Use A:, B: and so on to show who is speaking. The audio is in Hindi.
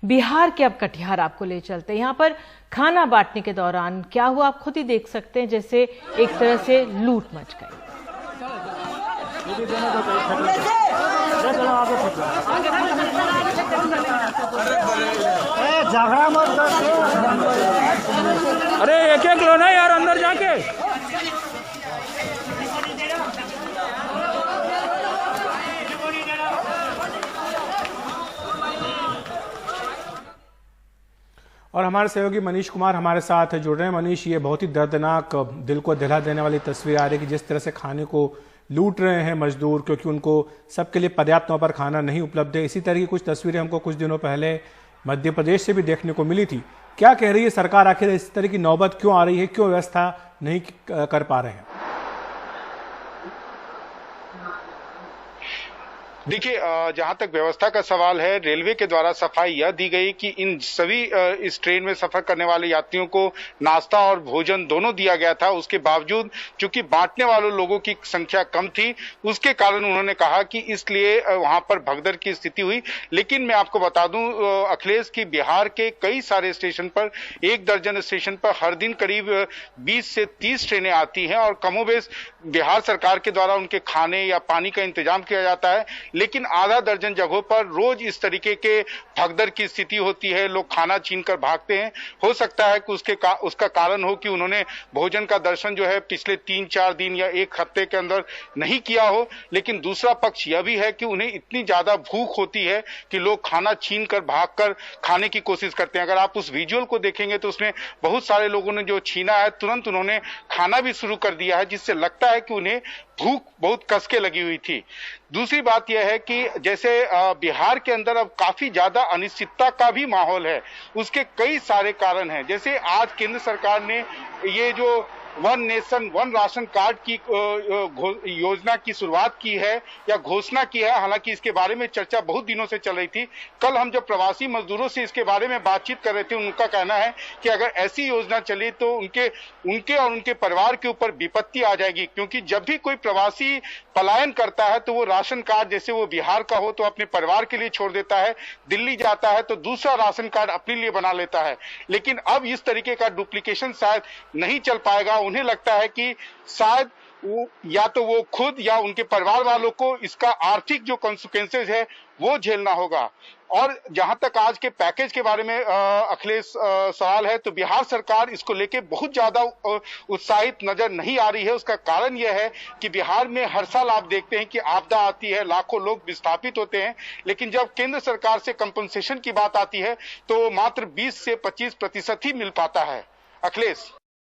A: बिहार के अब कटिहार आपको ले चलते हैं। यहाँ पर खाना बांटने के दौरान क्या हुआ आप खुद ही देख सकते हैं, जैसे एक तरह से लूट मच गई।
B: अरे एक एक लो ना यार अंदर जाके। और हमारे सहयोगी मनीष कुमार हमारे साथ जुड़ रहे हैं। मनीष, ये बहुत ही दर्दनाक, दिल को दहला देने वाली तस्वीर आ रही है कि जिस तरह से खाने को लूट रहे हैं मजदूर, क्योंकि उनको सबके लिए पर्याप्त तौर पर खाना नहीं उपलब्ध है। इसी तरह की कुछ तस्वीरें हमको कुछ दिनों पहले मध्य प्रदेश से भी देखने को मिली थी। क्या कह रही है सरकार, आखिर इस तरह की नौबत क्यों आ रही है, क्यों व्यवस्था नहीं कर पा रहे हैं?
C: देखिए, जहां तक व्यवस्था का सवाल है, रेलवे के द्वारा सफाई यह दी गई कि इन सभी इस ट्रेन में सफर करने वाले यात्रियों को नाश्ता और भोजन दोनों दिया गया था। उसके बावजूद चूंकि बांटने वाले लोगों की संख्या कम थी, उसके कारण उन्होंने कहा कि इसलिए वहां पर भगदड़ की स्थिति हुई। लेकिन मैं आपको बता दूं अखिलेश, की बिहार के कई सारे स्टेशन पर, 1 दर्जन स्टेशन पर हर दिन करीब 20 से 30 ट्रेनें आती हैं और कमोबेश बिहार सरकार के द्वारा उनके खाने या पानी का इंतजाम किया जाता है। लेकिन आधा दर्जन जगहों पर रोज इस तरीके के भगदड़ की स्थिति होती है, लोग खाना छीनकर भागते हैं। हो सकता है कि उसका कारण हो कि उन्होंने भोजन का दर्शन जो है पिछले 3-4 दिन या 1 हफ्ते के अंदर नहीं किया हो। लेकिन दूसरा पक्ष यह भी है कि उन्हें इतनी ज्यादा भूख होती है कि लोग खाना छीनकर भागकर खाने की कोशिश करते हैं। अगर आप उस विजुअल को देखेंगे तो उसमें बहुत सारे लोगों ने जो छीना है, तुरंत उन्होंने खाना भी शुरू कर दिया है, जिससे लगता है कि उन्हें भूख बहुत कसके लगी हुई थी। दूसरी बात यह है कि जैसे बिहार के अंदर अब काफी ज्यादा अनिश्चितता का भी माहौल है। उसके कई सारे कारण हैं। जैसे आज केंद्र सरकार ने ये जो one nation one ration card की योजना की शुरुआत की है या घोषणा की है। हालांकि इसके बारे में चर्चा बहुत दिनों से चल रही थी। कल हम जब प्रवासी मजदूरों से इसके बारे में बातचीत कर रहे थे, उनका कहना है कि अगर ऐसी योजना चली तो उनके और उनके परिवार के ऊपर विपत्ति आ जाएगी, क्योंकि जब भी कोई प्रवासी पलायन करता है तो वो राशन कार्ड, जैसे वो बिहार का हो तो अपने परिवार के लिए छोड़ देता है, दिल्ली जाता है तो दूसरा राशन कार्ड अपने लिए बना लेता है। लेकिन अब इस तरीके का डुप्लीकेशन शायद नहीं चल पाएगा। उन्हें लगता है कि शायद या तो वो खुद या उनके परिवार वालों को इसका आर्थिक जो कॉन्सिक्वेंसेज है वो झेलना होगा। और जहां तक आज के पैकेज के बारे में अखिलेश सवाल है, तो बिहार सरकार इसको लेके बहुत ज्यादा उत्साहित नजर नहीं आ रही है। उसका कारण यह है कि बिहार में हर साल आप देखते हैं कि आपदा आती है, लाखों लोग विस्थापित होते हैं, लेकिन जब केंद्र सरकार से कंपनसेशन की बात आती है तो मात्र 20 से 25% ही मिल पाता है। अखिलेश।